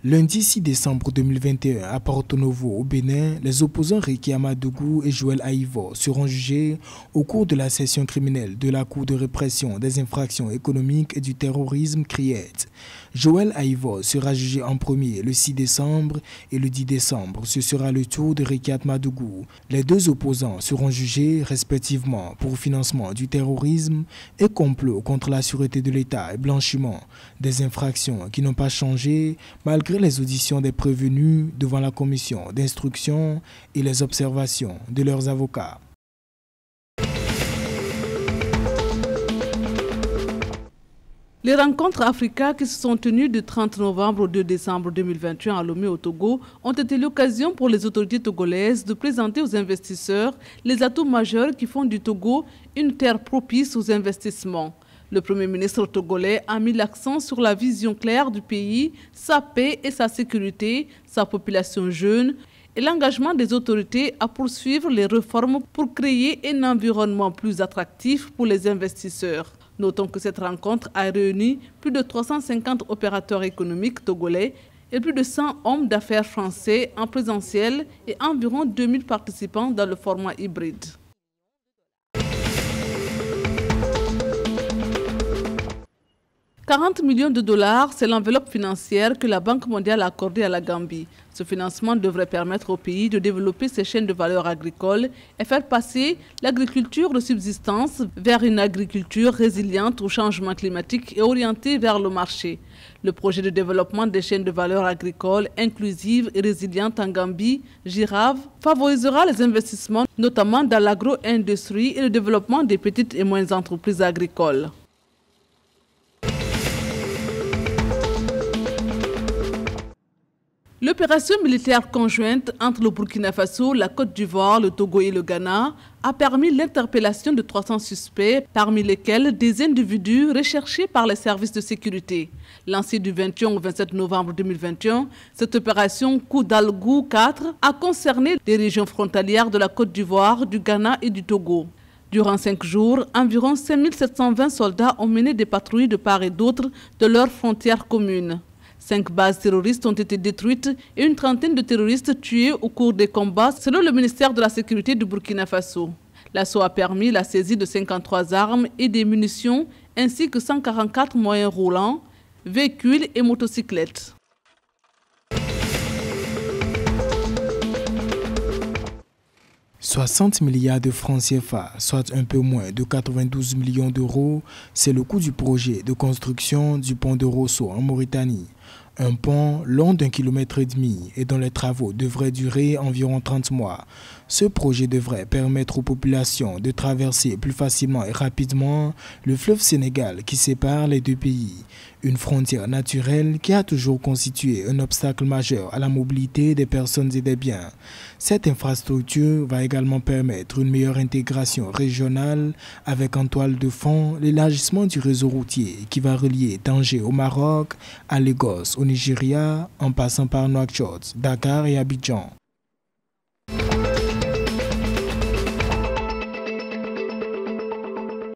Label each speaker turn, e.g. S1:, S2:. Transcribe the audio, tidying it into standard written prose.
S1: Lundi 6 décembre 2021, à Porto Novo, au Bénin, les opposants Ricky Amadougou et Joël Aïvo seront jugés au cours de la session criminelle de la Cour de répression des infractions économiques et du terrorisme CRIET. Joël Aïvo sera jugé en premier le 6 décembre et le 10 décembre. Ce sera le tour de Ricky Amadougou. Les deux opposants seront jugés respectivement pour financement du terrorisme et complot contre la sûreté de l'État et blanchiment, des infractions qui n'ont pas changé malgré les auditions des prévenus devant la commission d'instruction et les observations de leurs avocats.
S2: Les rencontres Africa qui se sont tenues du 30 novembre au 2 décembre 2021 à Lomé au Togo ont été l'occasion pour les autorités togolaises de présenter aux investisseurs les atouts majeurs qui font du Togo une terre propice aux investissements. Le Premier ministre togolais a mis l'accent sur la vision claire du pays, sa paix et sa sécurité, sa population jeune et l'engagement des autorités à poursuivre les réformes pour créer un environnement plus attractif pour les investisseurs. Notons que cette rencontre a réuni plus de 350 opérateurs économiques togolais et plus de 100 hommes d'affaires français en présentiel et environ 2000 participants dans le format hybride. « 40 millions de dollars, c'est l'enveloppe financière que la Banque mondiale a accordée à la Gambie. Ce financement devrait permettre au pays de développer ses chaînes de valeur agricoles et faire passer l'agriculture de subsistance vers une agriculture résiliente au changement climatique et orientée vers le marché. Le projet de développement des chaînes de valeur agricoles inclusives et résilientes en Gambie, GIRAV, favorisera les investissements, notamment dans l'agro-industrie et le développement des petites et moyennes entreprises agricoles. L'opération militaire conjointe entre le Burkina Faso, la Côte d'Ivoire, le Togo et le Ghana a permis l'interpellation de 300 suspects, parmi lesquels des individus recherchés par les services de sécurité. Lancée du 21 au 27 novembre 2021, cette opération Koudalgou 4 a concerné les régions frontalières de la Côte d'Ivoire, du Ghana et du Togo. Durant 5 jours, environ 5720 soldats ont mené des patrouilles de part et d'autre de leurs frontières communes. 5 bases terroristes ont été détruites et une trentaine de terroristes tués au cours des combats, selon le ministère de la Sécurité du Burkina Faso. L'assaut a permis la saisie de 53 armes et des munitions, ainsi que 144 moyens roulants, véhicules et motocyclettes. «
S1: 60 milliards de francs CFA, soit un peu moins de 92 millions d'euros, c'est le coût du projet de construction du pont de Rosso en Mauritanie. Un pont long d'1,5 km et dont les travaux devraient durer environ 30 mois. Ce projet devrait permettre aux populations de traverser plus facilement et rapidement le fleuve Sénégal qui sépare les deux pays. Une frontière naturelle qui a toujours constitué un obstacle majeur à la mobilité des personnes et des biens. Cette infrastructure va également permettre une meilleure intégration régionale avec en toile de fond l'élargissement du réseau routier qui va relier Tanger au Maroc, à Lagos au Nigeria, en passant par Nouakchott, Dakar et Abidjan.